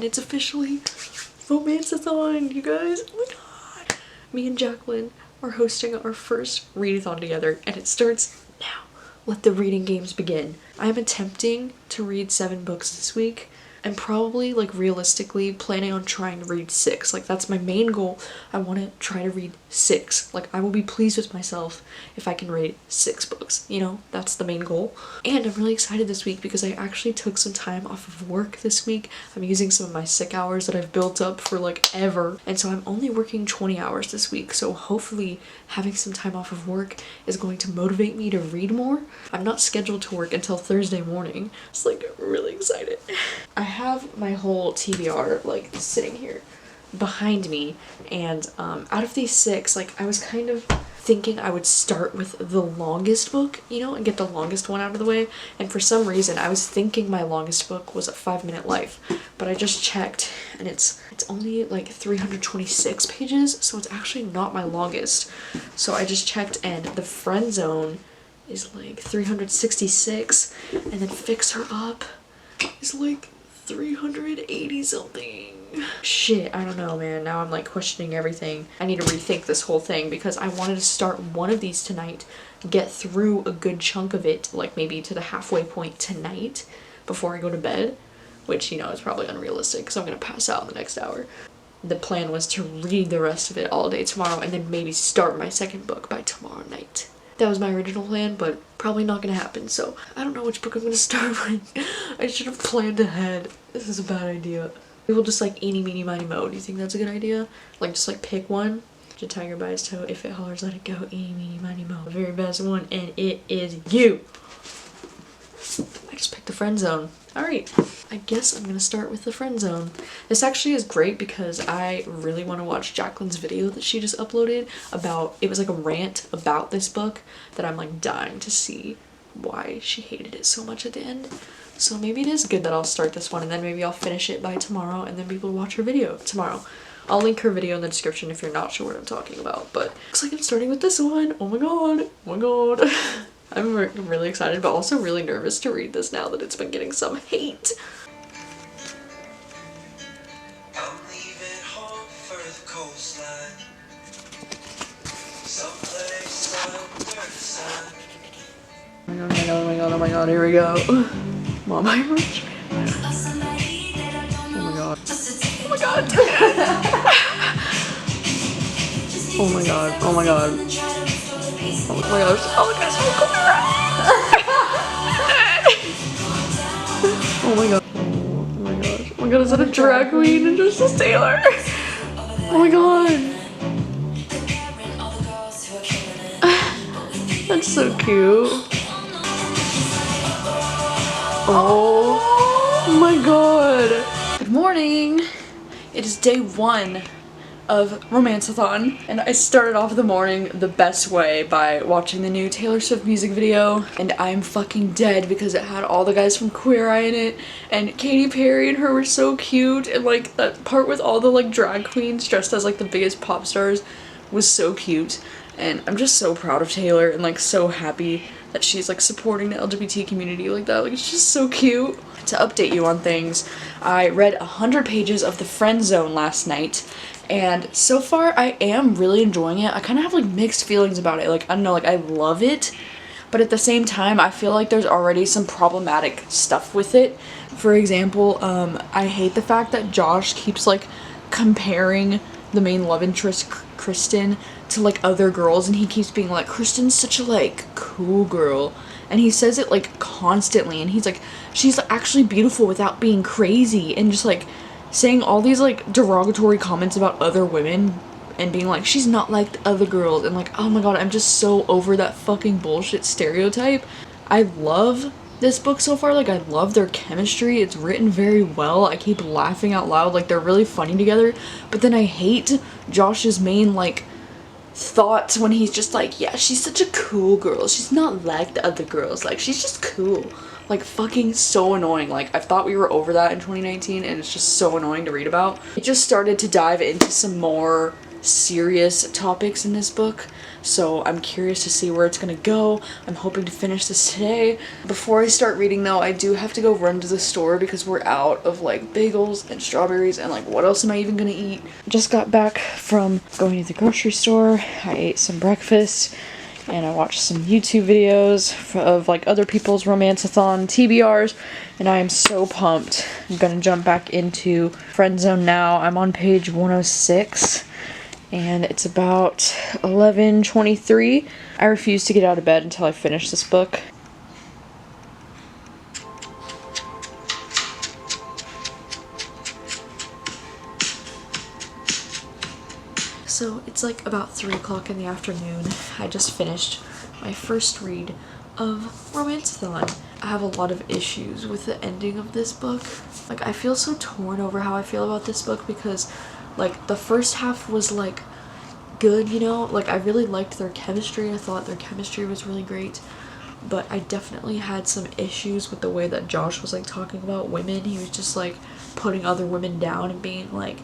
and it's officially Romanceathon, you guys. Oh my god. Me and Jacqueline are hosting our first readathon together, and it starts now. Let the reading games begin. I'm attempting to read 7 books this week. I'm probably, like, realistically planning on trying to read 6. Like, that's my main goal. I want to try to read 6. Like, I will be pleased with myself if I can read 6 books. You know, that's the main goal. And I'm really excited this week because I actually took some time off of work this week. I'm using some of my sick hours that I've built up for, like, ever. And so I'm only working 20 hours this week. So hopefully having some time off of work is going to motivate me to read more. I'm not scheduled to work until Thursday morning. It's, like, really excited. I have my whole TBR like sitting here behind me, and out of these 6, like, I was kind of thinking I would start with the longest book, you know, and get the longest one out of the way. And for some reason I was thinking my longest book was A 5-Minute Life, but I just checked and it's only like 326 pages, so it's actually not my longest. So I just checked, and the Friendzone is like 366, and then Fix Her Up is like 380 something. Shit, I don't know, man. Now I'm like questioning everything. I need to rethink this whole thing because I wanted to start one of these tonight, get through a good chunk of it, like maybe to the halfway point tonight before I go to bed, which, you know, is probably unrealistic because I'm gonna pass out in the next hour. The plan was to read the rest of it all day tomorrow and then maybe start my second book by tomorrow night. That was my original plan, but probably not gonna happen, so I don't know which book I'm gonna start with. I should have planned ahead. This is a bad idea. We will just like eeny meeny miny moe. Do you think that's a good idea? Like just like pick one. The tiger by his toe. If it hollers, let it go. Eeny meeny miny moe. The very best one, and it is you. I just picked the Friendzone. Alright, I guess I'm gonna start with the Friendzone. This actually is great because I really want to watch Jacqueline's video that she just uploaded about, it was like a rant about this book that I'm like dying to see why she hated it so much at the end. So maybe it is good that I'll start this one and then maybe I'll finish it by tomorrow and then people will watch her video tomorrow. I'll link her video in the description if you're not sure what I'm talking about, but looks like I'm starting with this one. Oh my god, oh my god. I'm really excited, but also really nervous to read this now that it's been getting some hate. I'm leaving home for the coastline. Someplace under the sun. Oh my god, oh my god, oh my god, oh my god, here we go. Mom, I'm rich. Oh my god. Oh my god. Oh my god, oh my god. Oh my gosh, oh my gosh, oh my god. Oh my gosh. Oh my god, is that a drag queen and Justice Taylor? Oh my god. That's so cute. Oh my god. Good morning. It is day 1 of Romanceathon, and I started off the morning the best way by watching the new Taylor Swift music video, and I'm fucking dead because it had all the guys from Queer Eye in it, and Katy Perry and her were so cute, and like that part with all the like drag queens dressed as like the biggest pop stars was so cute. And I'm just so proud of Taylor and like so happy that she's like supporting the LGBT community like that. Like, it's just so cute. To update you on things, I read 100 pages of the Friendzone last night, and so far I am really enjoying it. I kind of have like mixed feelings about it. Like, I don't know, like I love it, but at the same time I feel like there's already some problematic stuff with it. For example, I hate the fact that Josh keeps like comparing the main love interest, Kristen, to like other girls, and he keeps being like, Kristen's such a like cool girl, and he says it like constantly, and he's like, she's actually beautiful without being crazy, and just like saying all these like derogatory comments about other women and being like, she's not like the other girls, and like, oh my god, I'm just so over that fucking bullshit stereotype. I love this book so far. Like, I love their chemistry. It's written very well. I keep laughing out loud. Like, they're really funny together. But then I hate Josh's main like thoughts when he's just like, yeah, she's such a cool girl, she's not like the other girls, like she's just cool. Like, fucking so annoying. Like, I thought we were over that in 2019, and it's just so annoying to read about. It just started to dive into some more serious topics in this book, so I'm curious to see where it's gonna go. I'm hoping to finish this today. Before I start reading though, I do have to go run to the store because we're out of like bagels and strawberries and like what else am I even gonna eat? Just got back from going to the grocery store. I ate some breakfast and I watched some YouTube videos of like other people's Romanceathon TBRs, and I am so pumped. I'm gonna jump back into Friendzone now. I'm on page 106 and it's about 11:23. I refuse to get out of bed until I finish this book. So it's like about 3 o'clock in the afternoon. I just finished my first read of Romanceathon. I have a lot of issues with the ending of this book. Like, I feel so torn over how I feel about this book because like the first half was like good, you know, like I really liked their chemistry. I thought their chemistry was really great, but I definitely had some issues with the way that Josh was like talking about women. He was just like putting other women down and being like,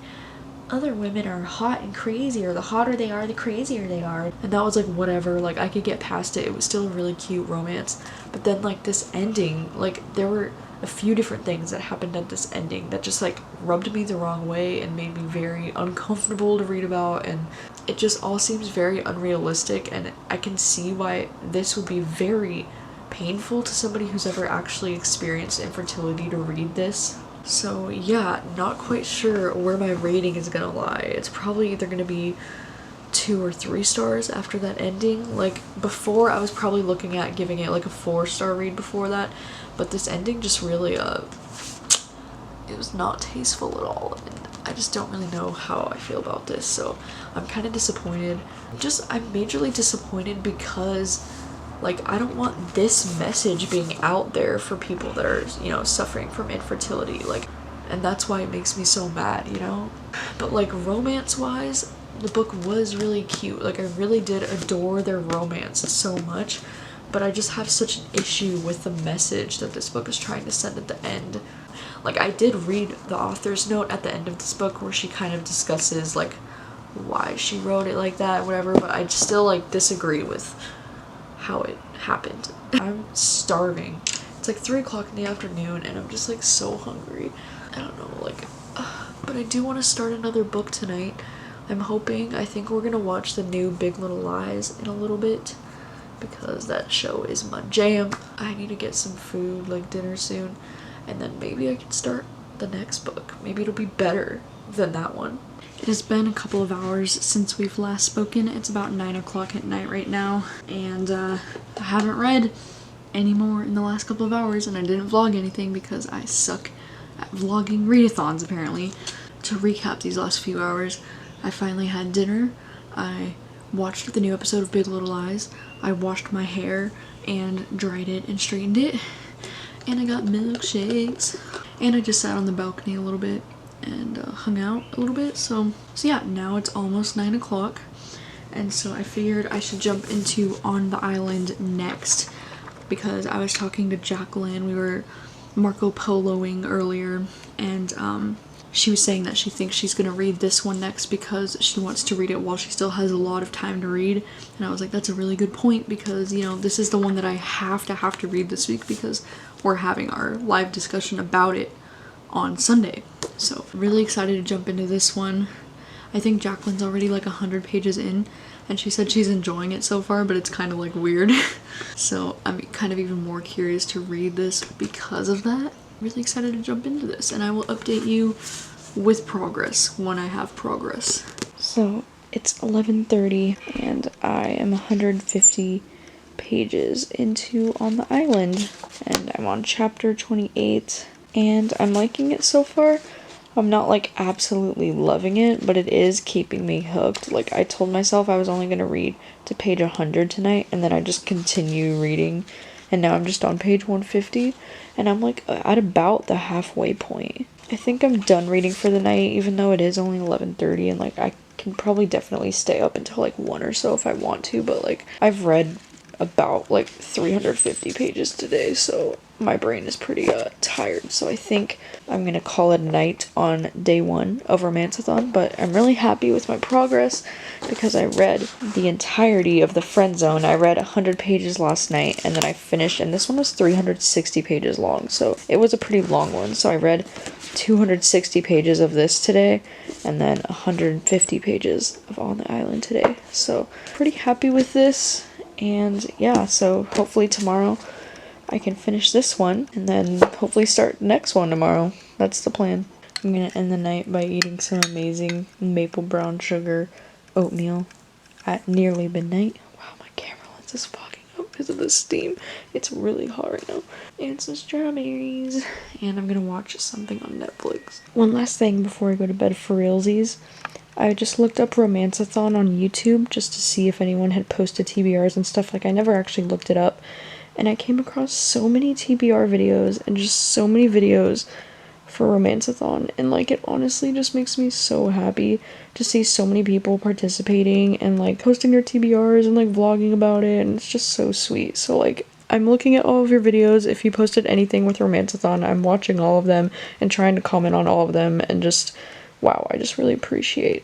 other women are hot and crazy, or the hotter they are, the crazier they are. And that was like whatever, like I could get past it. It was still a really cute romance. But then like this ending, like there were a few different things that happened at this ending that just like rubbed me the wrong way and made me very uncomfortable to read about, and it just all seems very unrealistic, and I can see why this would be very painful to somebody who's ever actually experienced infertility to read this. So yeah, not quite sure where my rating is gonna lie. It's probably either gonna be 2 or 3 stars after that ending. Like before I was probably looking at giving it like a 4-star read before that, but this ending just really it was not tasteful at all, and I just don't really know how I feel about this, so I'm kind of disappointed. I'm majorly disappointed because like I don't want this message being out there for people that are, you know, suffering from infertility, like, and that's why it makes me so mad, you know. But like romance wise, the book was really cute. Like I really did adore their romance so much, but I just have such an issue with the message that this book is trying to send at the end. Like I did read the author's note at the end of this book where she kind of discusses like why she wrote it like that, whatever, but I still like disagree with how it happened. I'm starving. It's like 3 o'clock in the afternoon and I'm just like so hungry. I don't know, like, but I do want to start another book tonight. I think we're gonna watch the new Big Little Lies in a little bit because that show is my jam. I need to get some food, like dinner soon, and then maybe I can start the next book. Maybe it'll be better than that one. It has been a couple of hours since we've last spoken. It's about 9 o'clock at night right now, and I haven't read anymore in the last couple of hours, and I didn't vlog anything because I suck at vlogging readathons apparently. To recap these last few hours, I finally had dinner, I watched the new episode of Big Little Lies, I washed my hair and dried it and straightened it, and I got milkshakes, and I just sat on the balcony a little bit and hung out a little bit. So yeah, now it's almost 9 o'clock, and so I figured I should jump into On the Island next because I was talking to Jacqueline. We were Marco Poloing earlier, and she was saying that she thinks she's gonna read this one next because she wants to read it while she still has a lot of time to read. And I was like, that's a really good point, because you know this is the one that I have to read this week because we're having our live discussion about it on Sunday. So really excited to jump into this one. I think Jacqueline's already like 100 pages in, and she said she's enjoying it so far, but it's kind of like weird. So I'm kind of even more curious to read this because of that. Really excited to jump into this, and I will update you with progress when I have progress. So it's 11:30 and I am 150 pages into On the Island, and I'm on chapter 28, and I'm liking it so far. I'm not like absolutely loving it, but it is keeping me hooked. Like I told myself I was only going to read to page 100 tonight, and then I just continue reading, and now I'm just on page 150, and I'm like at about the halfway point. I think I'm done reading for the night, even though it is only 11:30, and like I can probably definitely stay up until like 1 or so if I want to, but like I've read about like 350 pages today, so my brain is pretty tired. So I think I'm gonna call it a night on day 1 of Romanceathon, but I'm really happy with my progress because I read the entirety of the Friendzone. I read 100 pages last night, and then I finished, and this one was 360 pages long, so it was a pretty long one. So I read 260 pages of this today, and then 150 pages of On the Island today. So pretty happy with this, and yeah, so hopefully tomorrow I can finish this one, and then hopefully start the next one tomorrow. That's the plan. I'm gonna end the night by eating some amazing maple brown sugar oatmeal at nearly midnight. Wow, my camera lens is fogging up because of the steam. It's really hot right now. And some strawberries. And I'm gonna watch something on Netflix. One last thing before I go to bed for realsies. I just looked up Romanceathon on YouTube just to see if anyone had posted TBRs and stuff. Like, I never actually looked it up. And I came across so many TBR videos and just so many videos for Romanceathon, and like it honestly just makes me so happy to see so many people participating and like posting their TBRs and like vlogging about it, and it's just so sweet. So like, I'm looking at all of your videos. If you posted anything with Romanceathon, I'm watching all of them and trying to comment on all of them, and just wow, I just really appreciate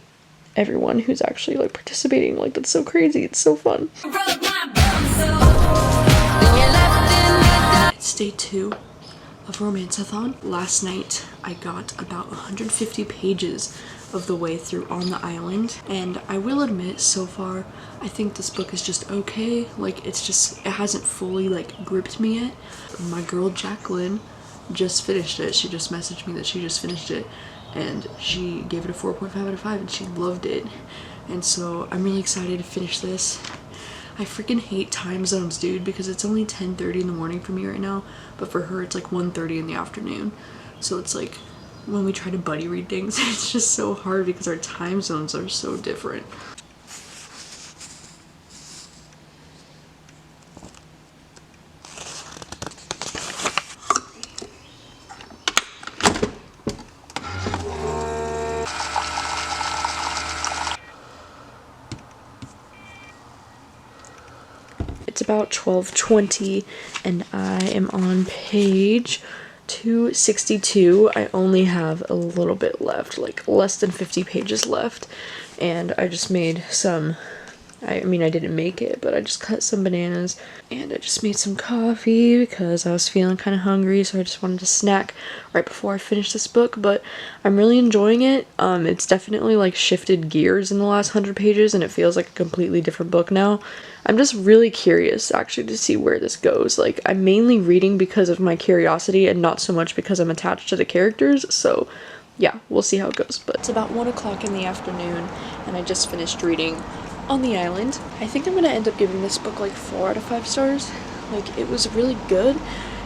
everyone who's actually like participating. Like, that's so crazy. It's so fun. It's day 2 of Romanceathon. Last night I got about 150 pages of the way through On the Island, and I will admit, so far I think this book is just okay. Like, it hasn't fully like gripped me yet. My girl Jacqueline just finished it. She just messaged me that she just finished it, and she gave it a 4.5 out of 5 and she loved it. And so I'm really excited to finish this. I freaking hate time zones, dude, because it's only 10:30 in the morning for me right now, but for her it's like 1:30 in the afternoon. So it's like, when we try to buddy read things, it's just so hard because our time zones are so different. It's about 12:20 and I am on page 262. I only have a little bit left, like less than 50 pages left, and I just made some, I mean I didn't make it, but I just cut some bananas and I just made some coffee because I was feeling kind of hungry, so I just wanted to snack right before I finish this book. But I'm really enjoying it. It's definitely like shifted gears in the last 100 pages and it feels like a completely different book now. I'm just really curious actually to see where this goes. Like, I'm mainly reading because of my curiosity and not so much because I'm attached to the characters, so yeah, we'll see how it goes. But it's about 1 o'clock in the afternoon and I just finished reading On the Island. I think I'm gonna end up giving this book like 4 out of 5 stars. Like, it was really good.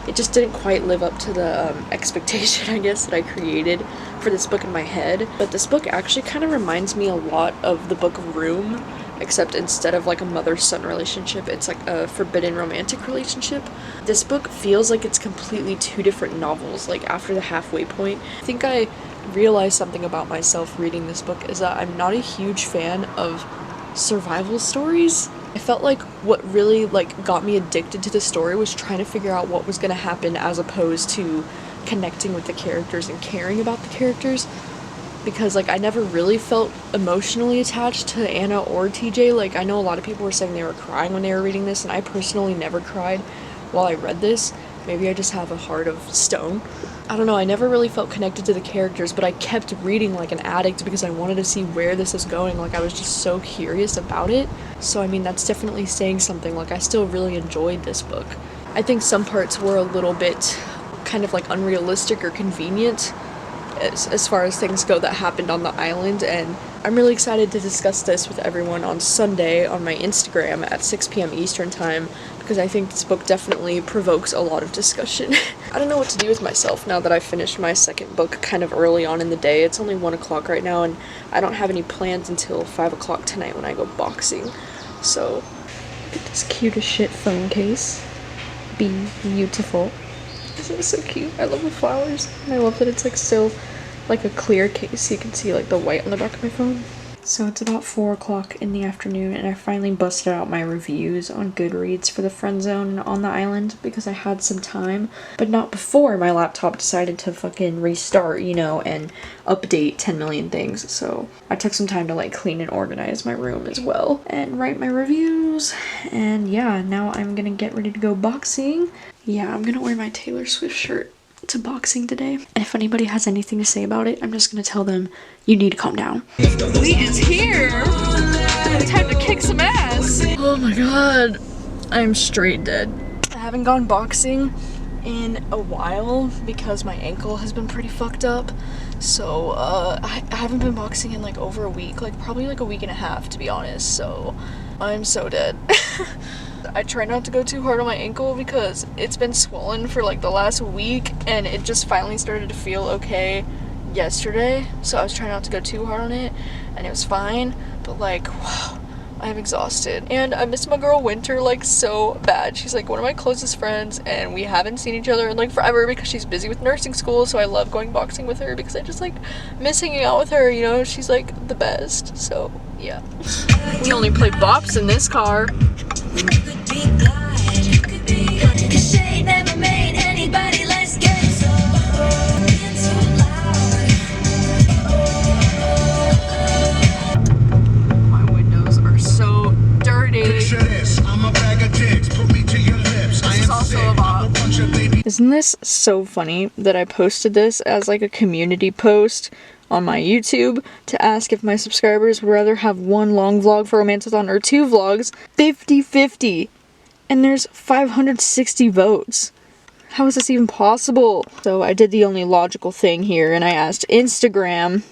It just didn't quite live up to the expectation, I guess, that I created for this book in my head. But this book actually kind of reminds me a lot of the book Room, except instead of like a mother-son relationship, it's like a forbidden romantic relationship. This book feels like it's completely 2 different novels, like after the halfway point. I think I realized something about myself reading this book is that I'm not a huge fan of survival stories. I felt like what really like got me addicted to the story was trying to figure out what was going to happen as opposed to connecting with the characters and caring about the characters, because like I never really felt emotionally attached to Anna or TJ. Like, I know a lot of people were saying they were crying when they were reading this, and I personally never cried while I read this. Maybe I just have a heart of stone. I don't know, I never really felt connected to the characters, but I kept reading like an addict because I wanted to see where this is going. Like, I was just so curious about it. So I mean, that's definitely saying something. Like, I still really enjoyed this book. I think some parts were a little bit kind of like unrealistic or convenient as far as things go that happened on the island, and I'm really excited to discuss this with everyone on Sunday on my Instagram at 6 p.m. Eastern time, because I think this book definitely provokes a lot of discussion. I don't know what to do with myself now that I finished my second book kind of early on in the day. It's only 1 o'clock right now, and I don't have any plans until 5 o'clock tonight when I go boxing. So, look at this cute as shit phone case. Be beautiful. Isn't it so cute? I love the flowers, and I love that it's like still like a clear case so you can see like the white on the back of my phone. So it's about 4 o'clock in the afternoon and I finally busted out my reviews on Goodreads for the Friendzone on the island because I had some time, but not before my laptop decided to fucking restart, you know, and update 10 million things. So I took some time to like clean and organize my room as well and write my reviews. And yeah, now I'm gonna get ready to go boxing. Yeah, I'm gonna wear my Taylor Swift shirt to boxing today. And if anybody has anything to say about it, I'm just gonna tell them, you need to calm down. We is here. Time to kick some ass. Oh my god, I'm straight dead. I haven't gone boxing in a while because my ankle has been pretty fucked up. So I haven't been boxing in like over a week, like probably like a week and a half to be honest. So I'm so dead. I try not to go too hard on my ankle because it's been swollen for like the last week and it just finally started to feel okay yesterday. So I was trying not to go too hard on it and it was fine, but like, wow, I'm exhausted. And I miss my girl Winter like so bad. She's like one of my closest friends and we haven't seen each other in like forever because she's busy with nursing school, so I love going boxing with her because I just like miss hanging out with her, you know, she's like the best. So yeah. We only play bops in this car. My windows are so dirty. This is also a bop. Isn't this so funny that I posted this as like a community post on my YouTube to ask if my subscribers would rather have one long vlog for Romanceathon or 2 vlogs? 50-50. And there's 560 votes. How is this even possible? So I did the only logical thing here and I asked Instagram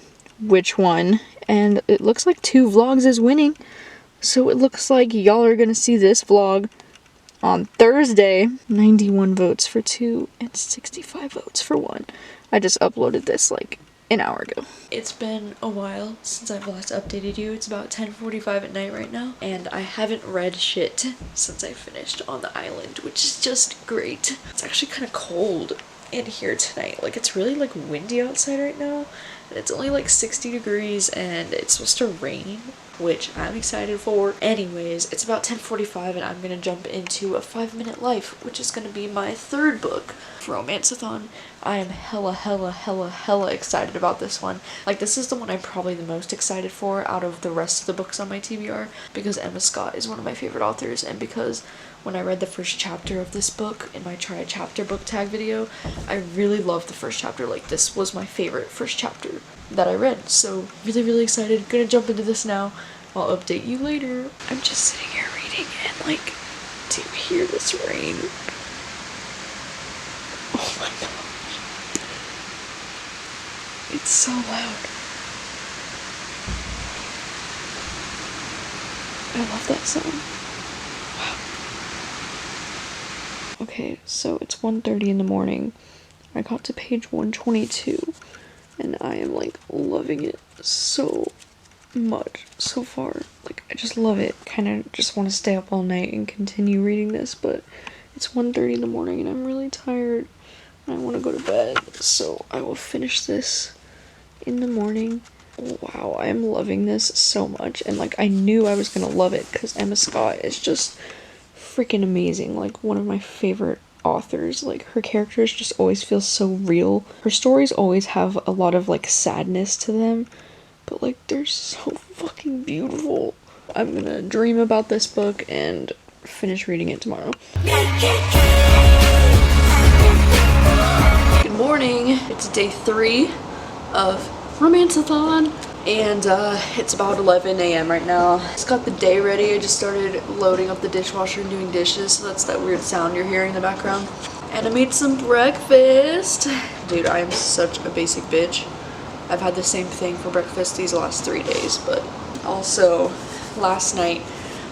which one, and it looks like 2 vlogs is winning. So it looks like y'all are gonna see this vlog on Thursday. 91 votes for 2 and 65 votes for 1. I just uploaded this like an hour ago. It's been a while since I've last updated you. It's about 10:45 at night right now, and I haven't read shit since I finished on the island, which is just great. It's actually kind of cold in here tonight. Like, it's really like windy outside right now, and it's only like 60 degrees and it's supposed to rain, which I'm excited for. Anyways, it's about 10:45 and I'm gonna jump into A 5-Minute Life, which is gonna be my 3rd book for Romanceathon. I am hella excited about this one. Like, this is the one I'm probably the most excited for out of the rest of the books on my TBR, because Emma Scott is one of my favorite authors, and because when I read the first chapter of this book in my try a chapter book tag video, I really loved the first chapter. Like, this was my favorite first chapter that I read. So really excited. Gonna jump into this now. I'll update you later. I'm just sitting here reading and like, do you hear this rain? Oh my gosh. It's so loud. I love that sound. Wow. Okay, so it's 1:30 in the morning. I got to page 122 and I am like loving it so much so far. Like, I just love it. Kind of just want to stay up all night and continue reading this, but it's 1:30 in the morning and I'm really tired and I want to go to bed, so I will finish this in the morning. Wow, I am loving this so much, and like, I knew I was gonna love it because Emma Scott is just freaking amazing. Like, one of my favorite authors. Like, her characters just always feel so real. Her stories always have a lot of like sadness to them, but like, they're so fucking beautiful. I'm gonna dream about this book and finish reading it tomorrow. Good morning. It's day 3 of Romanceathon, and it's about 11 a.m. right now. Just got the day ready. I just started loading up the dishwasher and doing dishes, so that's that weird sound you're hearing in the background. And I made some breakfast. Dude, I am such a basic bitch. I've had the same thing for breakfast these last 3 days, but also last night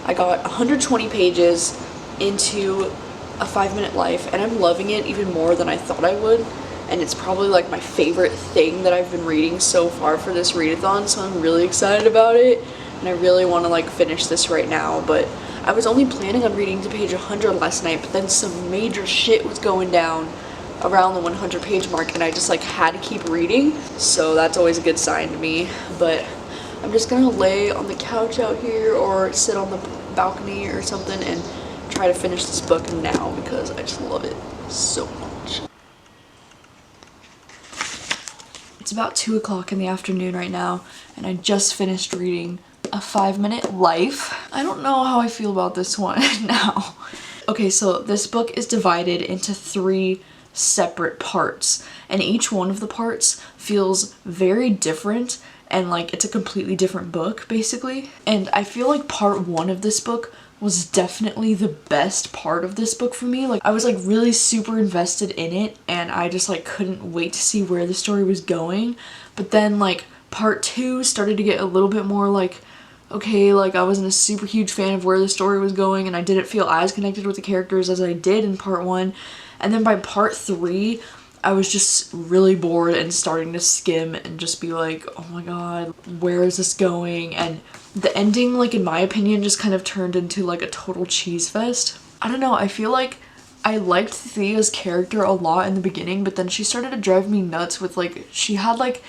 I got 120 pages into A 5-Minute Life, and I'm loving it even more than I thought I would. And it's probably like my favorite thing that I've been reading so far for this readathon, so I'm really excited about it, and I really want to like finish this right now. But I was only planning on reading to page 100 last night, but then some major shit was going down around the 100 page mark and I just like had to keep reading, so that's always a good sign to me. But I'm just gonna lay on the couch out here or sit on the balcony or something and try to finish this book now because I just love it so much. It's about 2 o'clock in the afternoon right now, and I just finished reading A 5-Minute Life. I don't know how I feel about this one now. Okay, so this book is divided into 3 separate parts, and each one of the parts feels very different, and like it's a completely different book basically. And I feel like part 1 of this book was definitely the best part of this book for me. Like I was like really super invested in it, and I just like couldn't wait to see where the story was going. But then like part 2 started to get a little bit more like, okay, like I wasn't a super huge fan of where the story was going, and I didn't feel as connected with the characters as I did in part 1. And then by part 3, I was just really bored and starting to skim and just be like, oh my god, where is this going? And the ending, like in my opinion, just kind of turned into like a total cheese fest. I don't know, I feel like I liked Thea's character a lot in the beginning, but then she started to drive me nuts with like, she had like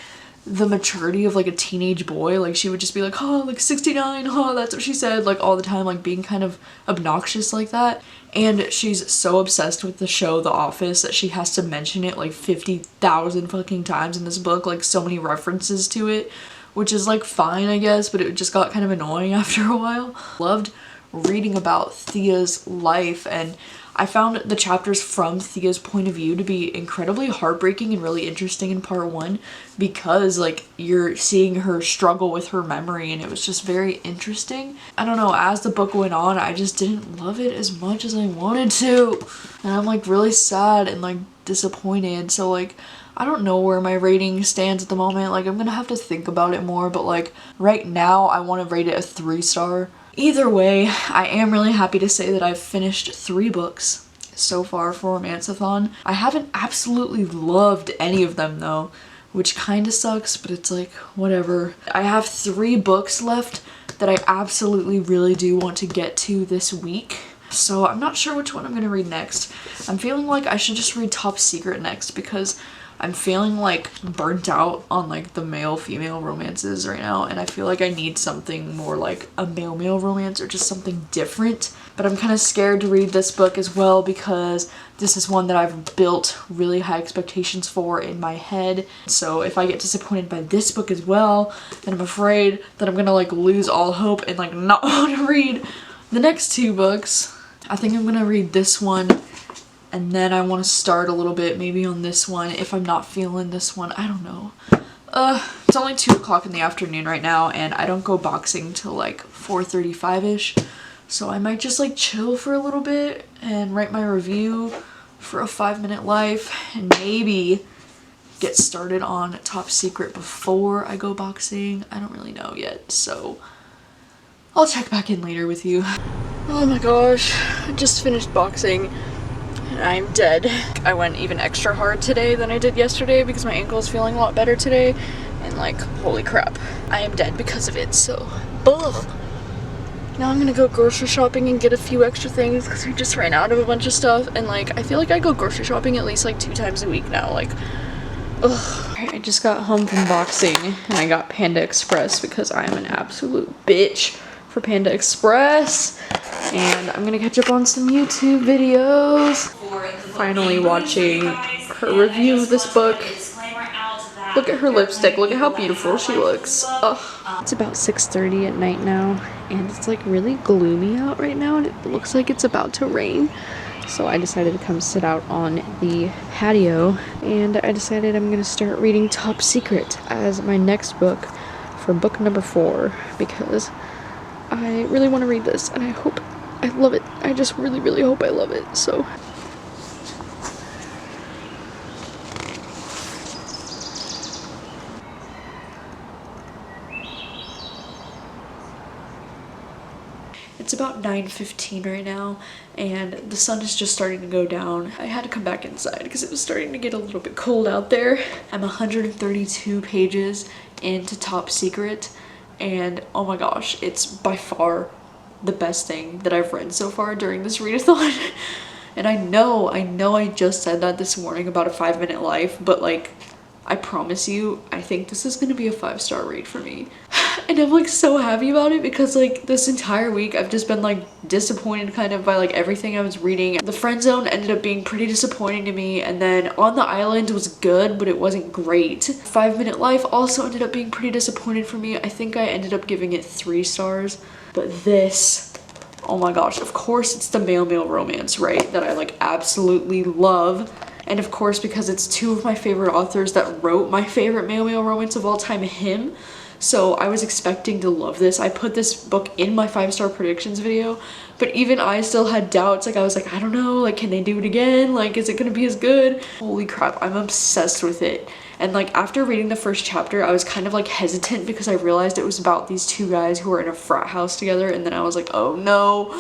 the maturity of like a teenage boy. Like she would just be like, oh, like 69, oh, that's what she said, like all the time, like being kind of obnoxious like that. And she's so obsessed with the show The Office that she has to mention it like 50,000 fucking times in this book, like so many references to it, which is like fine I guess, but it just got kind of annoying after a while. Loved reading about Thea's life, and I found the chapters from Thea's point of view to be incredibly heartbreaking and really interesting in part 1 because like you're seeing her struggle with her memory, and it was just very interesting. I don't know, as the book went on, I just didn't love it as much as I wanted to, and I'm like really sad and like disappointed. So like I don't know where my rating stands at the moment. Like I'm gonna have to think about it more, but like right now I want to rate it a 3-star. Either way, I am really happy to say that I've finished 3 books so far for Romanceathon. I haven't absolutely loved any of them though, which kind of sucks, but it's like, whatever. I have 3 books left that I absolutely really do want to get to this week. So I'm not sure which one I'm gonna read next. I'm feeling like I should just read Top Secret next because I'm feeling like burnt out on like the male-female romances right now, and I feel like I need something more like a male-male romance or just something different. But I'm kind of scared to read this book as well because this is one that I've built really high expectations for in my head. So if I get disappointed by this book as well, then I'm afraid that I'm gonna like lose all hope and like not want to read the next 2 books. I think I'm gonna read this one, and then I want to start a little bit maybe on this one if I'm not feeling this one. I don't know. It's only 2 o'clock in the afternoon right now, and I don't go boxing till like 4:35ish. So I might just like chill for a little bit and write my review for A 5-Minute Life and maybe get started on Top Secret before I go boxing. I don't really know yet, so I'll check back in later with you. Oh my gosh, I just finished boxing. I'm dead. I went even extra hard today than I did yesterday because my ankle is feeling a lot better today, and like holy crap, I am dead because of it. So ugh. Now I'm gonna go grocery shopping and get a few extra things because we just ran out of a bunch of stuff, and like I feel like I go grocery shopping at least like 2 times a week now. Like ugh. I just got home from boxing and I got Panda Express because I am an absolute bitch for Panda Express, and I'm gonna catch up on some YouTube videos. Finally watching her review of this book. Look at her lipstick, look at how beautiful she looks. Ugh. It's about 6:30 at night now, and it's like really gloomy out right now, and it looks like it's about to rain. So I decided to come sit out on the patio, and I decided I'm gonna start reading Top Secret as my next book for book number 4 because I really want to read this, and I hope I love it. I just really, really hope I love it, so. It's about 9:15 right now, and the sun is just starting to go down. I had to come back inside because it was starting to get a little bit cold out there. I'm 132 pages into Top Secret, and oh my gosh, it's by far the best thing that I've read so far during this readathon. And I know I just said that this morning about A 5-Minute Life, but like, I promise you, I think this is gonna be a 5-star read for me. And I'm like so happy about it because like this entire week I've just been like disappointed kind of by like everything I was reading. The Friendzone ended up being pretty disappointing to me, and then On the Island was good but it wasn't great. 5 Minute Life also ended up being pretty disappointed for me. I think I ended up giving it 3 stars. But this, oh my gosh, of course it's the male romance, right? That I like absolutely love. And of course, because it's 2 of my favorite authors that wrote my favorite male romance of all time, him. So I was expecting to love this. I put this book in my 5-star predictions video, but even I still had doubts. Like I was like, I don't know, like can they do it again? Like is it gonna be as good? Holy crap, I'm obsessed with it. And like after reading the first chapter, I was kind of like hesitant because I realized it was about these 2 guys who were in a frat house together, and then I was like, oh no,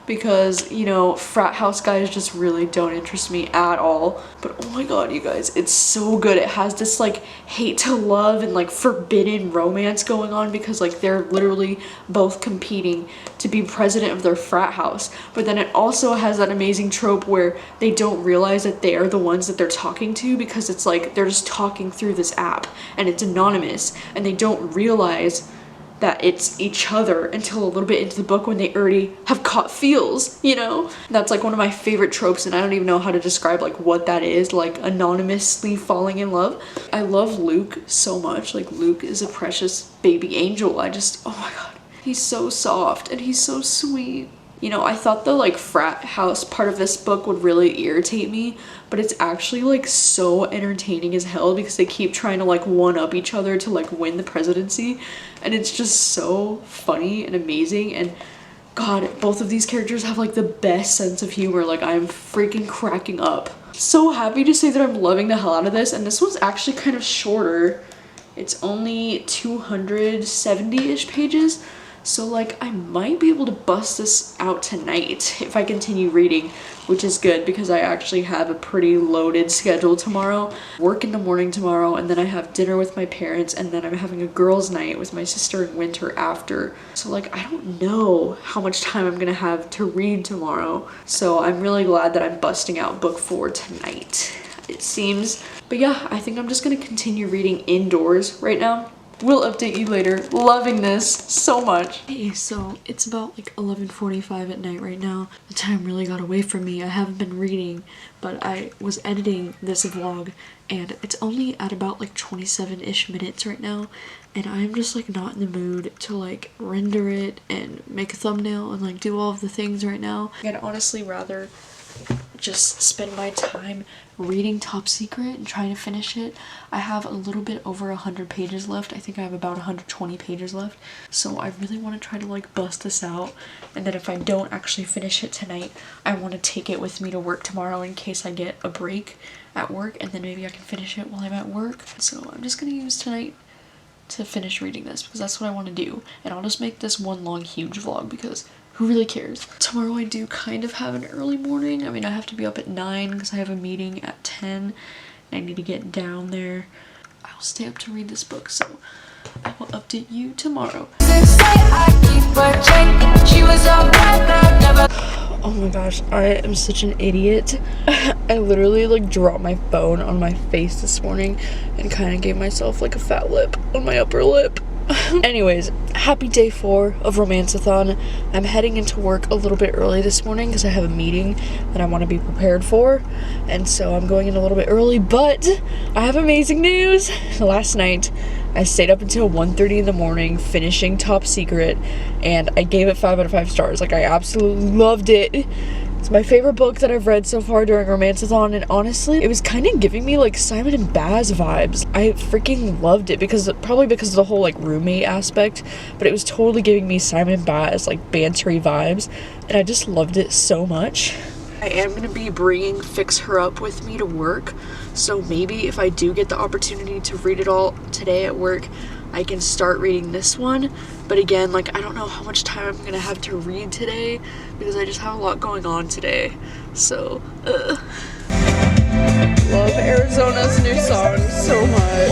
because you know, frat house guys just really don't interest me at all. But oh my god, you guys, it's so good. It has this like hate to love and like forbidden romance going on because like they're literally both competing to be president of their frat house. But then it also has that amazing trope where they don't realize that they are the ones that they're talking to, because it's like they're just talking through this app and it's anonymous, and they don't realize that it's each other until a little bit into the book when they already have caught feels, you know? That's like one of my favorite tropes, and I don't even know how to describe like what that is, like anonymously falling in love. I love Luke so much. Like Luke is a precious baby angel. I just, oh my god, he's so soft and he's so sweet. You know, I thought the like frat house part of this book would really irritate me, but it's actually like so entertaining as hell because they keep trying to like one up each other to like win the presidency, and it's just so funny and amazing. And god, both of these characters have like the best sense of humor. Like I'm freaking cracking up. So happy to say that I'm loving the hell out of this, and this one's actually kind of shorter. It's only 270-ish pages. So like I might be able to bust this out tonight if I continue reading, which is good because I actually have a pretty loaded schedule tomorrow. Work in the morning tomorrow, and then I have dinner with my parents, and then I'm having a girls' night with my sister in Winter after. So like I don't know how much time I'm gonna have to read tomorrow. So I'm really glad that I'm busting out book 4 tonight, it seems. But yeah, I think I'm just gonna continue reading indoors right now. We'll update you later. Loving this so much. Hey, so it's about like 11:45 at night right now. The time really got away from me. I haven't been reading, but I was editing this vlog, and it's only at about like 27-ish minutes right now, and I'm just like not in the mood to like render it and make a thumbnail and like do all of the things right now. I'd honestly rather just spend my time reading Top Secret and trying to finish it. I have a little bit over 100 pages left. I think I have about 120 pages left. So I really want to try to like bust this out, and then if I don't actually finish it tonight, I want to take it with me to work tomorrow in case I get a break at work, and then maybe I can finish it while I'm at work. So I'm just gonna use tonight to finish reading this because that's what I want to do, and I'll just make this one long huge vlog because who really cares? Tomorrow I do kind of have an early morning. I mean, I have to be up at 9 because I have a meeting at 10 and I need to get down there. I'll stay up to read this book, so I will update you tomorrow. Oh my gosh, I am such an idiot. I literally like dropped my phone on my face this morning and kind of gave myself like a fat lip on my upper lip. Anyways, happy day 4 of Romanceathon. I'm heading into work a little bit early this morning because I have a meeting that I want to be prepared for, and so I'm going in a little bit early, but I have amazing news. Last night I stayed up until 1:30 in the morning finishing Top Secret, and I gave it 5 out of 5 stars. Like I absolutely loved it. It's my favorite book that I've read so far during Romanceathon, and honestly, it was kind of giving me like Simon and Baz vibes. I freaking loved it probably because of the whole like roommate aspect, but it was totally giving me Simon and Baz like bantery vibes, and I just loved it so much. I am going to be bringing Fix Her Up with me to work, so maybe if I do get the opportunity to read it all today at work, I can start reading this one. But again, like I don't know how much time I'm gonna have to read today because I just have a lot going on today. So, love Arizona's new song so much.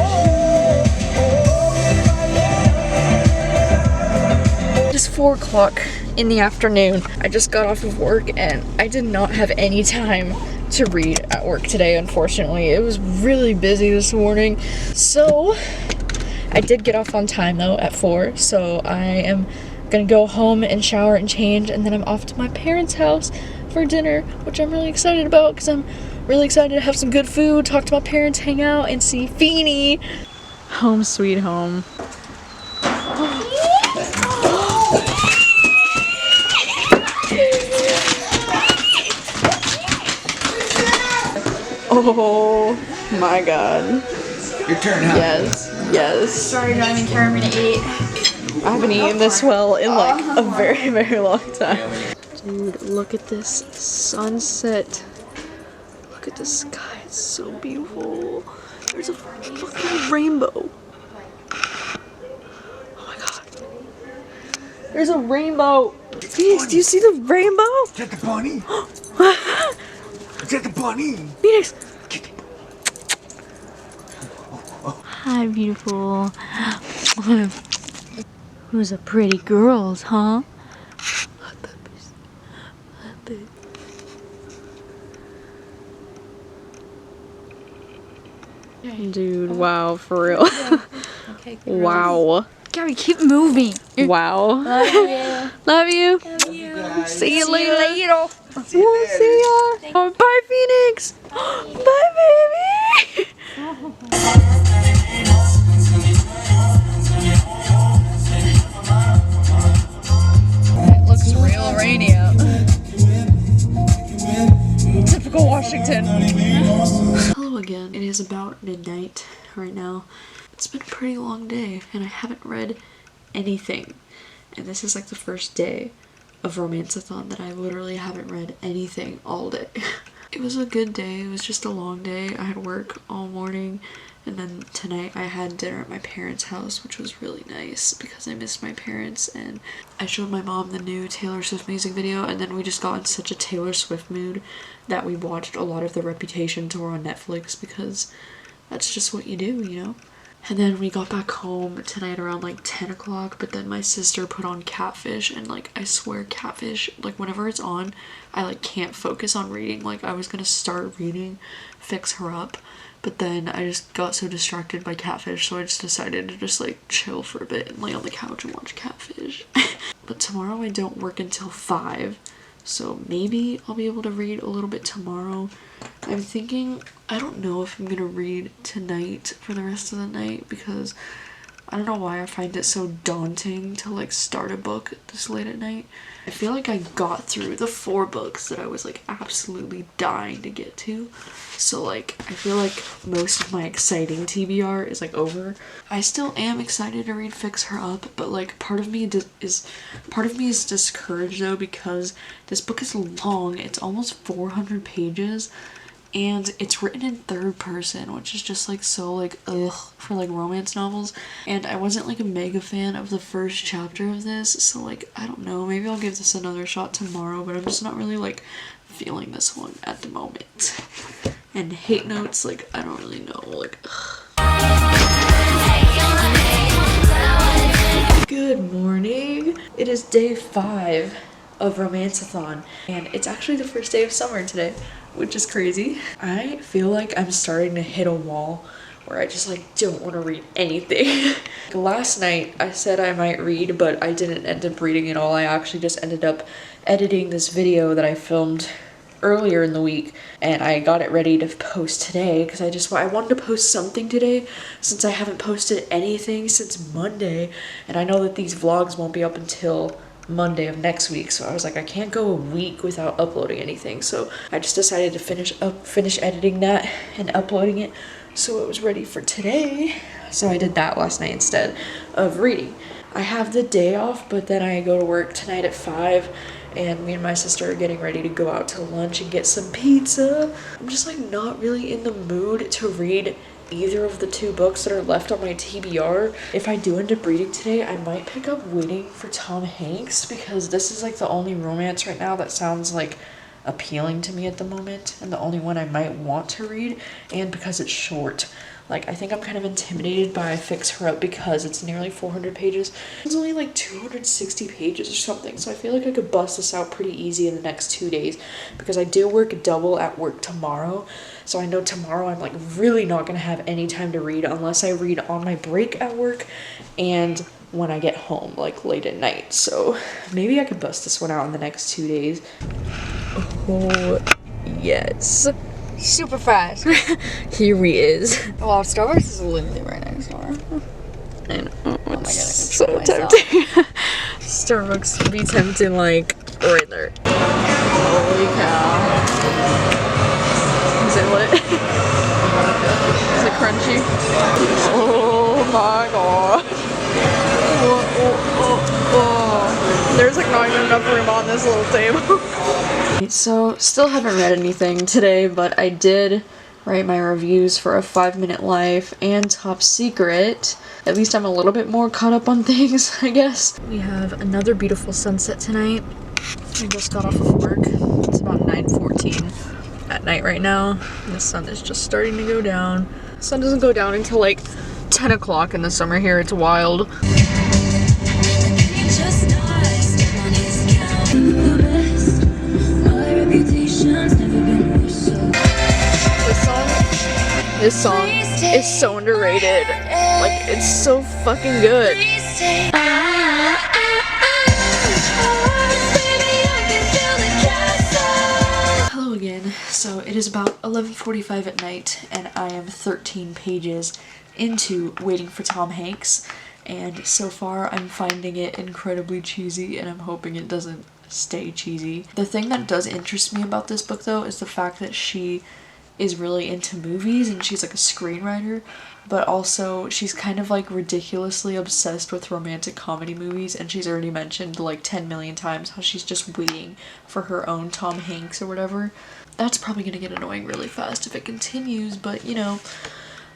It's 4 o'clock in the afternoon. I just got off of work and I did not have any time to read at work today, unfortunately. It was really busy this morning. So I did get off on time though at 4, so I am gonna go home and shower and change, and then I'm off to my parents' house for dinner, which I'm really excited about because I'm really excited to have some good food, talk to my parents, hang out, and see Feeny. Home sweet home. Oh my god. Your turn, huh? Yes, yes. Sorry, driving Kerry, I'm gonna eat. I haven't eaten this well in like a very, very long time. Dude, look at this sunset. Look at the sky, it's so beautiful. There's a fucking rainbow. Oh my god. There's a rainbow. Phoenix, do you see the rainbow? Is that the bunny? Is that the bunny? Phoenix. Hi, beautiful. Who's a pretty girls, huh? Dude, wow, for real. Okay, Wow. Gabby, keep moving. Wow. Love you. Love you. Love you. See you later. We'll See you later. see ya. Oh, bye, Phoenix. Bye, baby. It looks real rainy out. Typical Washington. Hello again. It is about midnight right now. It's been a pretty long day and I haven't read anything. And this is like the first day of Romanceathon that I literally haven't read anything all day. It was a good day. It was just a long day. I had work all morning, and then tonight I had dinner at my parents' house, which was really nice because I missed my parents, and I showed my mom the new Taylor Swift music video, and then we just got in such a Taylor Swift mood that we watched a lot of the Reputation tour on Netflix because that's just what you do, you know? And then we got back home tonight around like 10 o'clock, but then my sister put on Catfish, and like I swear Catfish, like whenever it's on, I like can't focus on reading. Like I was gonna start reading Fix Her Up, but then I just got so distracted by Catfish, so I just decided to just like chill for a bit and lay on the couch and watch Catfish. But tomorrow I don't work until 5, so maybe I'll be able to read a little bit tomorrow. I'm thinking, I don't know if I'm gonna read tonight for the rest of the night because I don't know why I find it so daunting to like start a book this late at night. I feel like I got through the 4 books that I was like absolutely dying to get to. So like I feel like most of my exciting TBR is like over. I still am excited to read Fix Her Up, but like part of me is discouraged though because this book is long. It's almost 400 pages. And it's written in 3rd person, which is just like so like ugh for like romance novels, and I wasn't like a mega fan of the first chapter of this, so like I don't know, maybe I'll give this another shot tomorrow, but I'm just not really like feeling this one at the moment. And hate notes, like I don't really know, like ugh. Good morning. It is day 5 of Romanceathon, and it's actually the first day of summer today, which is crazy. I feel like I'm starting to hit a wall where I just like don't want to read anything. Last night I said I might read, but I didn't end up reading at all. I actually just ended up editing this video that I filmed earlier in the week, and I got it ready to post today because I wanted to post something today since I haven't posted anything since Monday, and I know that these vlogs won't be up until Monday of next week, so I was like I can't go a week without uploading anything, so I just decided to finish editing that and uploading it so it was ready for today. So I did that last night instead of reading. I have the day off, but then I go to work tonight at 5, and me and my sister are getting ready to go out to lunch and get some pizza. I'm just like not really in the mood to read either of the 2 books that are left on my TBR. If I do end up reading today, I might pick up Waiting for Tom Hanks because this is like the only romance right now that sounds like appealing to me at the moment, and the only one I might want to read, and because it's short. Like, I think I'm kind of intimidated by Fix Her Up because it's nearly 400 pages. It's only like 260 pages or something, so I feel like I could bust this out pretty easy in the next 2 days because I do work double at work tomorrow. So I know tomorrow I'm like really not gonna have any time to read unless I read on my break at work and when I get home, like late at night. So maybe I could bust this one out in the next 2 days. Oh, yes. Super fast. Here he is. Wow, Starbucks is literally right next door. I know. Oh my god, I So control myself. tempting. Starbucks would be tempting, like, right there. Holy cow. Is it lit? Is it crunchy? Oh my god. Oh. There's like not even enough room on this little table. So, still haven't read anything today, but I did write my reviews for A 5-Minute Life and Top Secret. At least I'm a little bit more caught up on things, I guess. We have another beautiful sunset tonight. I just got off of work. It's about 9:14 at night right now. And the sun is just starting to go down. The sun doesn't go down until like 10 o'clock in the summer here. It's wild. This song is so underrated. Like, it's so fucking good. Hello again. So it is about 11:45 at night and I am 13 pages into Waiting for Tom Hanks, and so far I'm finding it incredibly cheesy and I'm hoping it doesn't stay cheesy. The thing that does interest me about this book though is the fact that she is really into movies and she's like a screenwriter, but also she's kind of like ridiculously obsessed with romantic comedy movies, and she's already mentioned like 10 million times how she's just waiting for her own Tom Hanks or whatever. That's probably gonna get annoying really fast if it continues, but you know,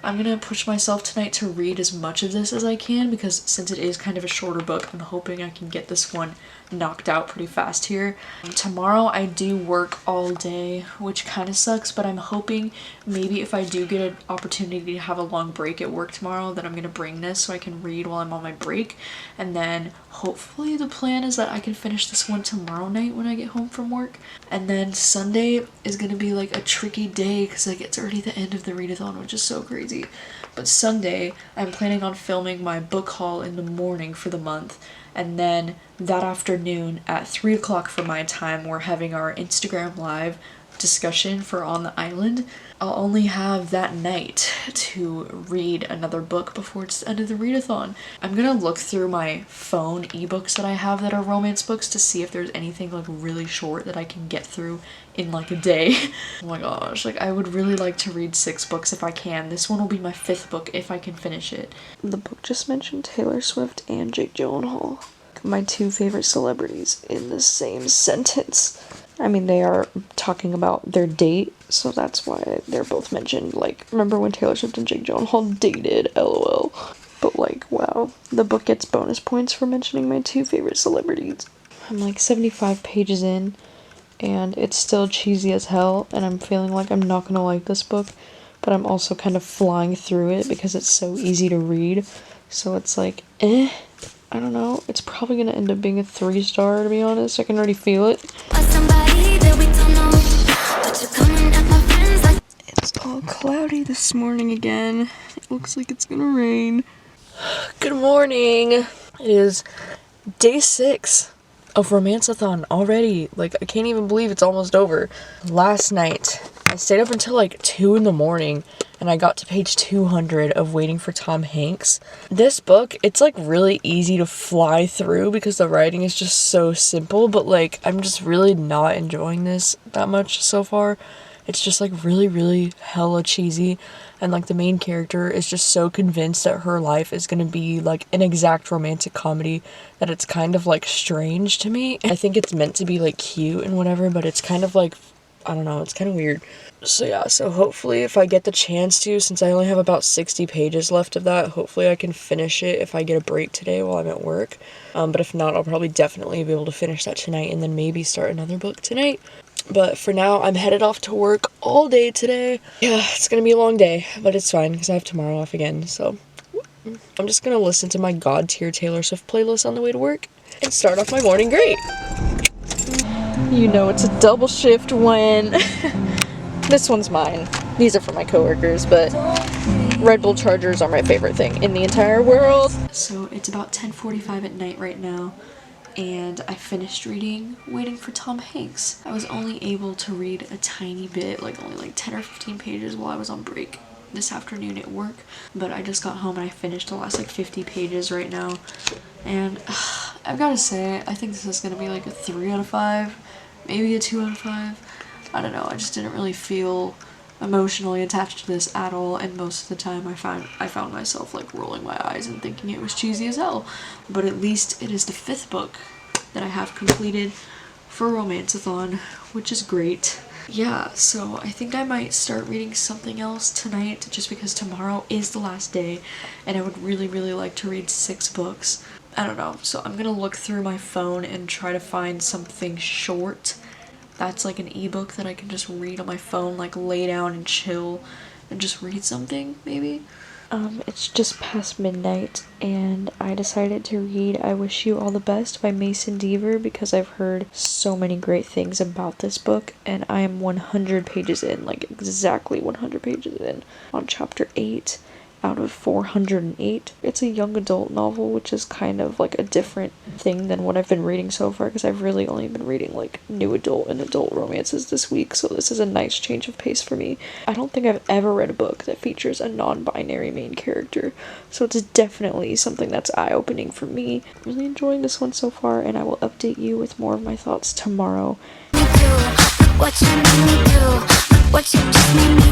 I'm gonna push myself tonight to read as much of this as I can because since it is kind of a shorter book, I'm hoping I can get this one knocked out pretty fast here. Tomorrow I do work all day, which kind of sucks, but I'm hoping maybe if I do get an opportunity to have a long break at work tomorrow, then I'm gonna bring this so I can read while I'm on my break, and then hopefully the plan is that I can finish this one tomorrow night when I get home from work. And then Sunday is gonna be like a tricky day because like it's already the end of the readathon, which is so crazy. But Sunday I'm planning on filming my book haul in the morning for the month, and then that afternoon at 3 o'clock for my time we're having our Instagram live discussion for On the Island. I'll only have that night to read another book before it's the end of the readathon. I'm gonna look through my phone ebooks that I have that are romance books to see if there's anything like really short that I can get through in like a day. Oh my gosh, like I would really like to read 6 books if I can. This one will be my 5th book if I can finish it. The book just mentioned Taylor Swift and Jake Gyllenhaal, my 2 favorite celebrities, in the same sentence. I mean, they are talking about their date, so that's why they're both mentioned. Like, remember when Taylor Swift and Jake Gyllenhaal dated? LOL. But like, wow, the book gets bonus points for mentioning my 2 favorite celebrities. I'm like 75 pages in, and it's still cheesy as hell, and I'm feeling like I'm not gonna like this book, but I'm also kind of flying through it because it's so easy to read. So it's like, I don't know. It's probably gonna end up being a 3-star, to be honest. I can already feel it. It's all cloudy this morning again. It looks like it's gonna rain. Good morning. It is day 6 of Romanceathon already. Like, I can't even believe it's almost over. Last night, I stayed up until like 2 in the morning and I got to page 200 of Waiting for Tom Hanks. This book, it's like really easy to fly through because the writing is just so simple, but like I'm just really not enjoying this that much so far. It's just like really hella cheesy, and like the main character is just so convinced that her life is gonna be like an exact romantic comedy that it's kind of like strange to me. I think it's meant to be like cute and whatever, but it's kind of like, I don't know, it's kind of weird. So yeah, so hopefully if I get the chance to, since I only have about 60 pages left of that, hopefully I can finish it if I get a break today while I'm at work. But if not, I'll probably definitely be able to finish that tonight and then maybe start another book tonight. But for now, I'm headed off to work all day today. Yeah, it's gonna be a long day, but it's fine because I have tomorrow off again. So I'm just gonna listen to my God tier Taylor Swift playlist on the way to work and start off my morning great. You know it's a double shift when this one's mine. These are for my coworkers, but Red Bull Chargers are my favorite thing in the entire world. So it's about 10:45 at night right now, and I finished reading Waiting for Tom Hanks. I was only able to read a tiny bit, like only like 10 or 15 pages while I was on break this afternoon at work, but I just got home and I finished the last like 50 pages right now, and I've gotta say, I think this is gonna be like a 3 out of 5, maybe a 2 out of 5. I don't know, I just didn't really feel emotionally attached to this at all, and most of the time I found myself like rolling my eyes and thinking it was cheesy as hell. But at least it is the 5th book that I have completed for Romanceathon, which is great. Yeah, so I think I might start reading something else tonight just because tomorrow is the last day and I would really like to read 6 books. I don't know, so I'm gonna look through my phone and try to find something short that's like an ebook that I can just read on my phone, like lay down and chill and just read something, maybe. It's just past midnight and I decided to read I Wish You All the Best by Mason Deaver because I've heard so many great things about this book, and I am 100 pages in, like exactly 100 pages in, on chapter 8 out of 408. It's a young adult novel, which is kind of like a different thing than what I've been reading so far because I've really only been reading like new adult and adult romances this week, so this is a nice change of pace for me. I don't think I've ever read a book that features a non-binary main character, so it's definitely something that's eye-opening for me. I'm really enjoying this one so far, and I will update you with more of my thoughts tomorrow.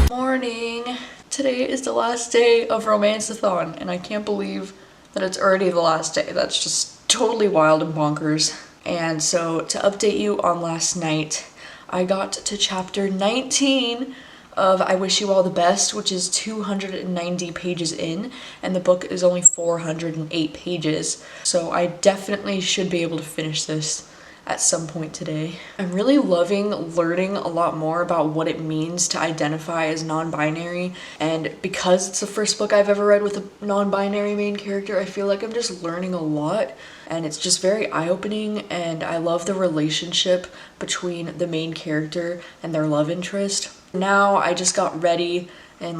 Morning! Today is the last day of Romanceathon, and I can't believe that it's already the last day. That's just totally wild and bonkers. And so to update you on last night, I got to chapter 19 of I Wish You All the Best, which is 290 pages in, and the book is only 408 pages. So I definitely should be able to finish this at some point today. I'm really loving learning a lot more about what it means to identify as non-binary, and because it's the first book I've ever read with a non-binary main character, I feel like I'm just learning a lot, and it's just very eye-opening, and I love the relationship between the main character and their love interest. Now I just got ready and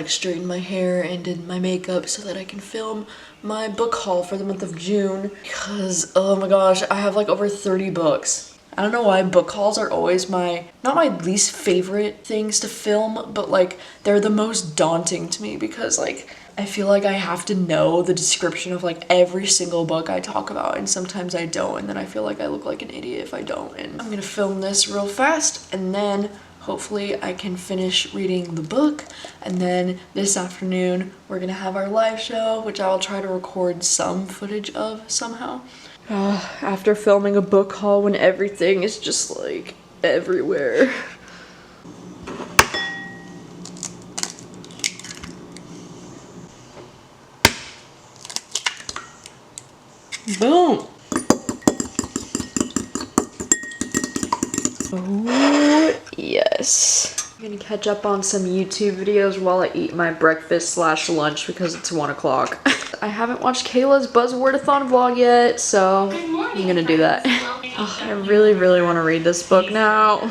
straightened my hair and did my makeup so that I can film my book haul for the month of June, because oh my gosh, I have like over 30 books. I don't know why book hauls are always not my least favorite things to film, but like they're the most daunting to me because like I feel like I have to know the description of like every single book I talk about, and sometimes I don't, and then I feel like I look like an idiot if I don't. And I'm gonna film this real fast, and then hopefully I can finish reading the book, and then this afternoon we're gonna have our live show, which I'll try to record some footage of somehow. After filming a book haul when everything is just like everywhere. Boom! Oh, yes. I'm gonna catch up on some YouTube videos while I eat my breakfast/lunch because it's 1 o'clock. I haven't watched Kayla's Buzzwordathon vlog yet, so I'm gonna do that. Oh, I really want to read this book now.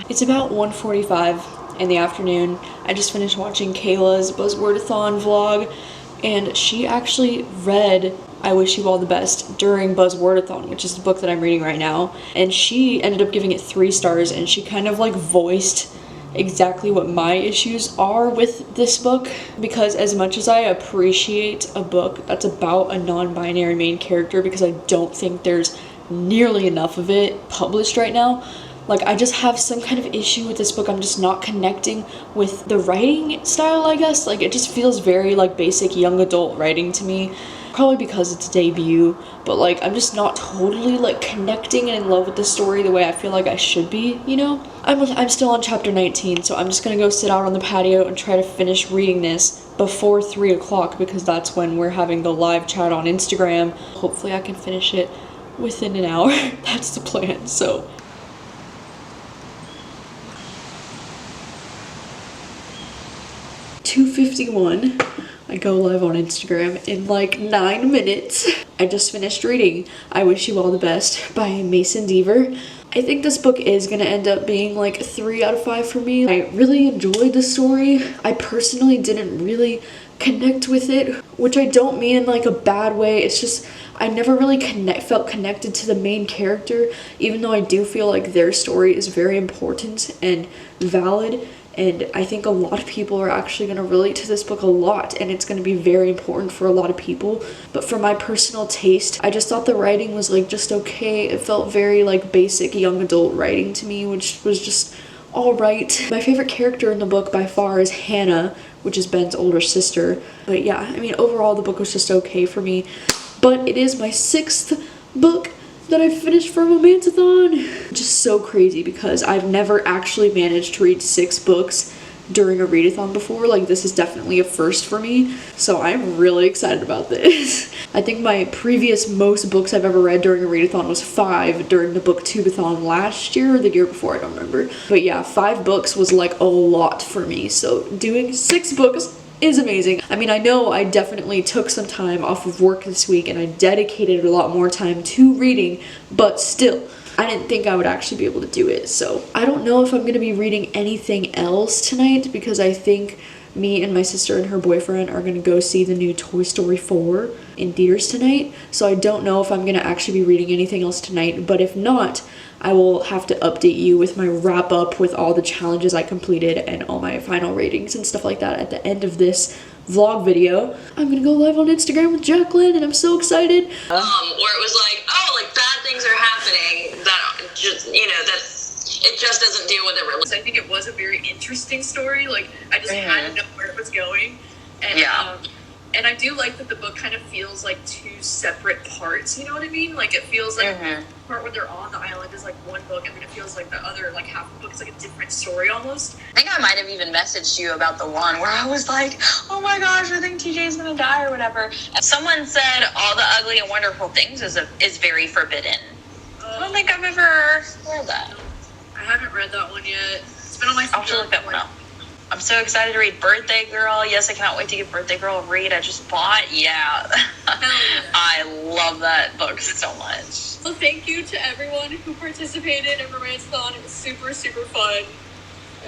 It's about 1:45 in the afternoon. I just finished watching Kayla's Buzzwordathon vlog, and she actually read I Wish You All the Best during Buzzwordathon, which is the book that I'm reading right now, and she ended up giving it 3 stars, and she kind of like voiced exactly what my issues are with this book, because as much as I appreciate a book that's about a non-binary main character, because I don't think there's nearly enough of it published right now, like I just have some kind of issue with this book. I'm just not connecting with the writing style, I guess. Like it just feels very like basic young adult writing to me, probably because it's a debut, but like I'm just not totally like connecting and in love with the story the way I feel like I should be, you know? I'm still on chapter 19, so I'm just gonna go sit out on the patio and try to finish reading this before 3 o'clock, because that's when we're having the live chat on Instagram. Hopefully I can finish it within an hour. That's the plan. So 2:51. I go live on Instagram in like 9 minutes. I just finished reading I Wish You All the Best by Mason Deaver. I think this book is gonna end up being like 3 out of 5 for me. I really enjoyed the story. I personally didn't really connect with it, which I don't mean in like a bad way. It's just I never really felt connected to the main character, even though I do feel like their story is very important and valid. And I think a lot of people are actually going to relate to this book a lot, and it's going to be very important for a lot of people. But for my personal taste, I just thought the writing was like just okay. It felt very like basic young adult writing to me, which was just all right. My favorite character in the book by far is Hannah, which is Ben's older sister. But yeah, I mean, overall the book was just okay for me. But it is my 6th book that I finished for Romanceathon. Just so crazy because I've never actually managed to read 6 books during a readathon before. Like, this is definitely a first for me, so I'm really excited about this. I think my previous most books I've ever read during a readathon was 5 during the booktubeathon last year or the year before, I don't remember. But yeah, 5 books was like a lot for me, so doing 6 books is amazing. I mean, I know I definitely took some time off of work this week and I dedicated a lot more time to reading, but still, I didn't think I would actually be able to do it. So I don't know if I'm going to be reading anything else tonight because I think me and my sister and her boyfriend are going to go see the new Toy Story 4 in theaters tonight. So I don't know if I'm going to actually be reading anything else tonight, but if not, I will have to update you with my wrap up with all the challenges I completed and all my final ratings and stuff like that at the end of this vlog video. I'm gonna go live on Instagram with Jacqueline and I'm so excited. Where it was like, oh, like bad things are happening that just, you know, that it just doesn't deal with it really. I think it was a very interesting story. Like, I just had to know where it was going. And, and I do like that the book kind of feels like 2 separate parts, you know what I mean? Like, it feels like the part where they're on the island is like one book, and then it feels like the other, like half the book is like a different story almost. I think I might have even messaged you about the one where I was like, oh my gosh, I think TJ's gonna die or whatever. And someone said All the Ugly and Wonderful Things is very forbidden. I don't think I've ever read that. I haven't read that one yet. It's been on my I'll have to look that one up. I'm so excited to read Birthday Girl. Yes, I cannot wait to give Birthday Girl a read. I just bought. Yeah. I love that book so much. Well, thank you to everyone who participated in Romanceathon. It was super, super fun.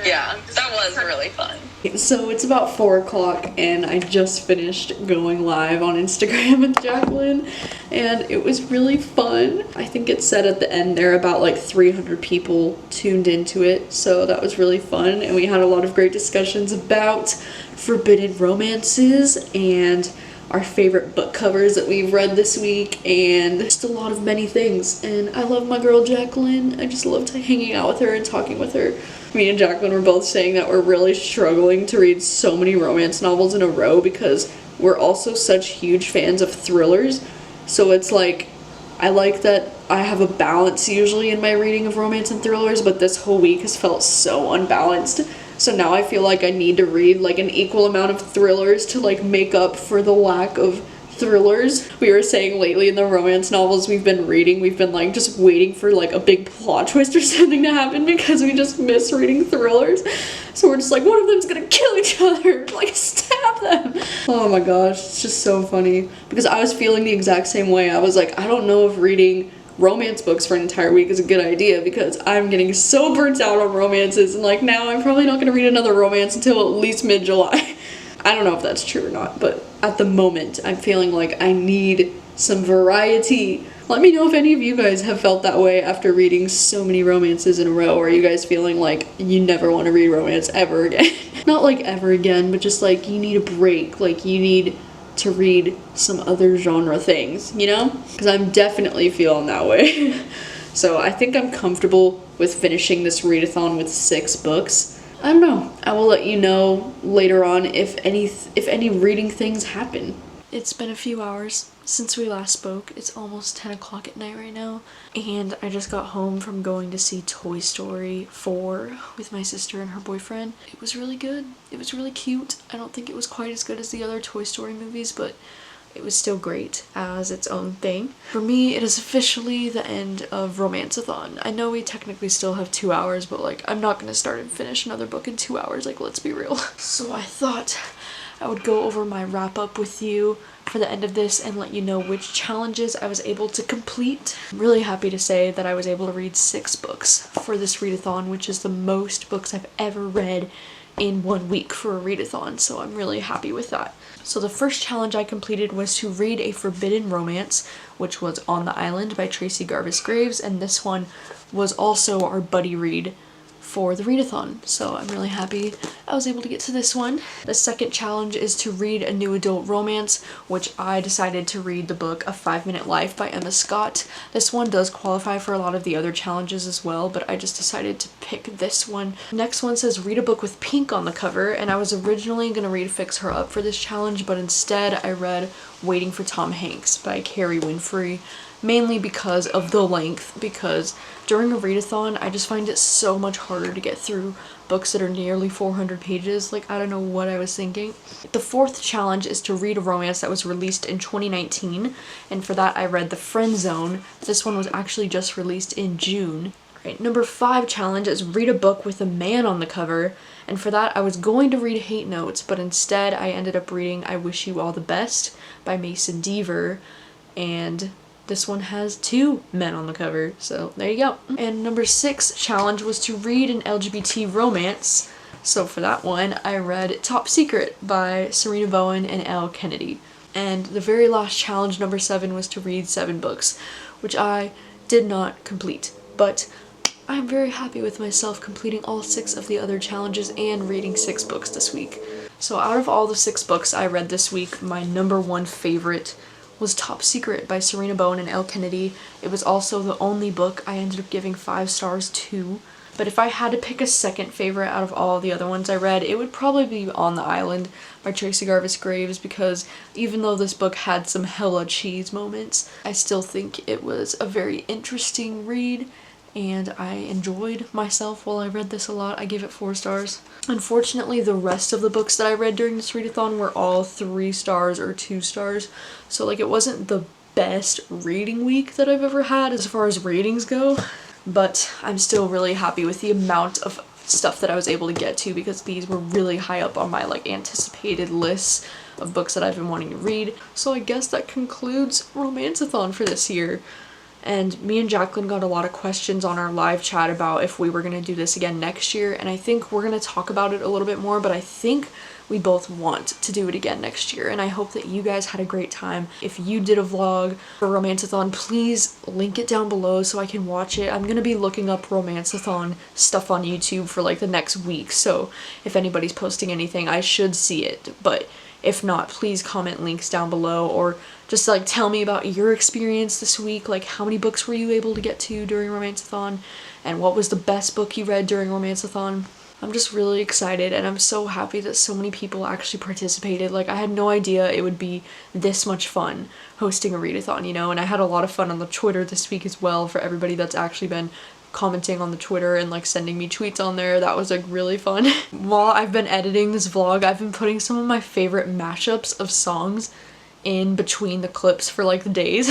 Yeah, that was really fun. So it's about 4 o'clock and I just finished going live on Instagram with Jacqueline and it was really fun. I think it said at the end there about like 300 people tuned into it, so that was really fun and we had a lot of great discussions about forbidden romances and our favorite book covers that we've read this week and just a lot of many things. And I love my girl Jacqueline. I just loved hanging out with her and talking with her. Me and Jacqueline were both saying that we're really struggling to read so many romance novels in a row because we're also such huge fans of thrillers. So it's like, I like that I have a balance usually in my reading of romance and thrillers, but this whole week has felt so unbalanced. So now I feel like I need to read like an equal amount of thrillers to like make up for the lack of thrillers. We were saying lately in the romance novels we've been reading, we've been like just waiting for like a big plot twist or something to happen because we just miss reading thrillers. So we're just like, one of them's gonna kill each other, like stab them. Oh my gosh, it's just so funny because I was feeling the exact same way. I was like, I don't know if reading romance books for an entire week is a good idea because I'm getting so burnt out on romances and like now I'm probably not going to read another romance until at least mid-July. I don't know if that's true or not, but at the moment I'm feeling like I need some variety. Let me know if any of you guys have felt that way after reading so many romances in a row. Or are you guys feeling like you never want to read romance ever again? Not like ever again, but just like you need a break, like you need to read some other genre things, you know? Because I'm definitely feeling that way. So I think I'm comfortable with finishing this readathon with 6 books. I don't know. I will let you know later on if any reading things happen. It's been a few hours since we last spoke. It's almost 10 o'clock at night right now. And I just got home from going to see Toy Story 4 with my sister and her boyfriend. It was really good. It was really cute. I don't think it was quite as good as the other Toy Story movies, but it was still great as its own thing. For me, it is officially the end of Romanceathon. I know we technically still have 2 hours, but like I'm not gonna start and finish another book in 2 hours, like let's be real. So I thought I would go over my wrap up with you for the end of this and let you know which challenges I was able to complete. I'm really happy to say that I was able to read 6 books for this readathon, which is the most books I've ever read in 1 week for a readathon, so I'm really happy with that. So the first challenge I completed was to read a forbidden romance, which was On the Island by Tracey Garvis Graves, and this one was also our buddy read for the readathon, so I'm really happy I was able to get to this one. The second challenge is to read a new adult romance, which I decided to read the book A 5-Minute Life by Emma Scott. This one does qualify for a lot of the other challenges as well, but I just decided to pick this one. Next one says read a book with pink on the cover, and I was originally going to read Fix Her Up for this challenge, but instead I read Waiting for Tom Hanks by Kerry Winfrey, mainly because of the length, because during a readathon I just find it so much harder to get through books that are nearly 400 pages. Like, I don't know what I was thinking. The fourth challenge is to read a romance that was released in 2019, and for that I read The Friendzone. This one was actually just released in June. Right, number 5 challenge is read a book with a man on the cover, and for that I was going to read Hate Notes, but instead I ended up reading I Wish You All the Best by Mason Deaver, and this one has 2 men on the cover, so there you go. And number 6 challenge was to read an LGBT romance, so for that one I read Top Secret by Sarina, Bowen, and Elle Kennedy. And the very last challenge, number 7, was to read 7 books, which I did not complete, but I'm very happy with myself completing all 6 of the other challenges and reading 6 books this week. So out of all the 6 books I read this week, my number 1 favorite was Top Secret by Sarina, Bowen, and Elle Kennedy. It was also the only book I ended up giving 5 stars to. But if I had to pick a second favorite out of all the other ones I read, it would probably be On the Island by Tracey Garvis Graves, because even though this book had some hella cheese moments, I still think it was a very interesting read, and I enjoyed myself while I read this a lot. I gave it 4 stars. Unfortunately, the rest of the books that I read during this readathon were all 3 stars or 2 stars, so like it wasn't the best reading week that I've ever had as far as ratings go, but I'm still really happy with the amount of stuff that I was able to get to, because these were really high up on my like anticipated lists of books that I've been wanting to read. So I guess that concludes Romanceathon for this year. And me and Jacqueline got a lot of questions on our live chat about if we were going to do this again next year, and I think we're going to talk about it a little bit more, but I think we both want to do it again next year, and I hope that you guys had a great time. If you did a vlog for Romanceathon, please link it down below so I can watch it. I'm going to be looking up Romanceathon stuff on YouTube for like the next week, so if anybody's posting anything I should see it, but if not, please comment links down below, or just like tell me about your experience this week, like how many books were you able to get to during Romanceathon, and what was the best book you read during Romanceathon. I'm just really excited, and I'm so happy that so many people actually participated. Like, I had no idea it would be this much fun hosting a readathon, you know, and I had a lot of fun on the Twitter this week as well for everybody that's actually been commenting on the Twitter and like sending me tweets on there. That was like really fun. While I've been editing this vlog, I've been putting some of my favorite mashups of songs in between the clips for like the days,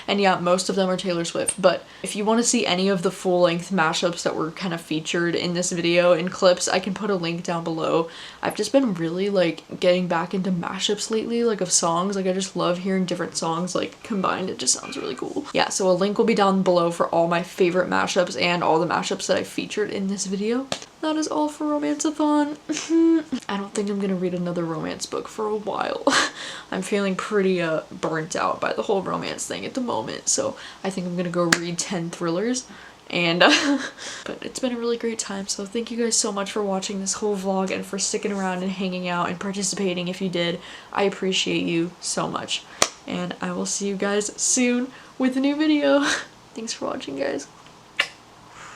and yeah, most of them are Taylor Swift, but if you want to see any of the full-length mashups that were kind of featured in this video in clips, I can put a link down below. I've just been really like getting back into mashups lately, like of songs. Like, I just love hearing different songs like combined. It just sounds really cool. Yeah, so a link will be down below for all my favorite mashups and all the mashups that I featured in this video. That is all for Romanceathon. I don't think I'm gonna read another romance book for a while. I'm feeling pretty burnt out by the whole romance thing at the moment, so I think I'm gonna go read 10 thrillers, and but it's been a really great time, so thank you guys so much for watching this whole vlog and for sticking around and hanging out and participating if you did. I appreciate you so much, and I will see you guys soon with a new video. Thanks for watching, guys.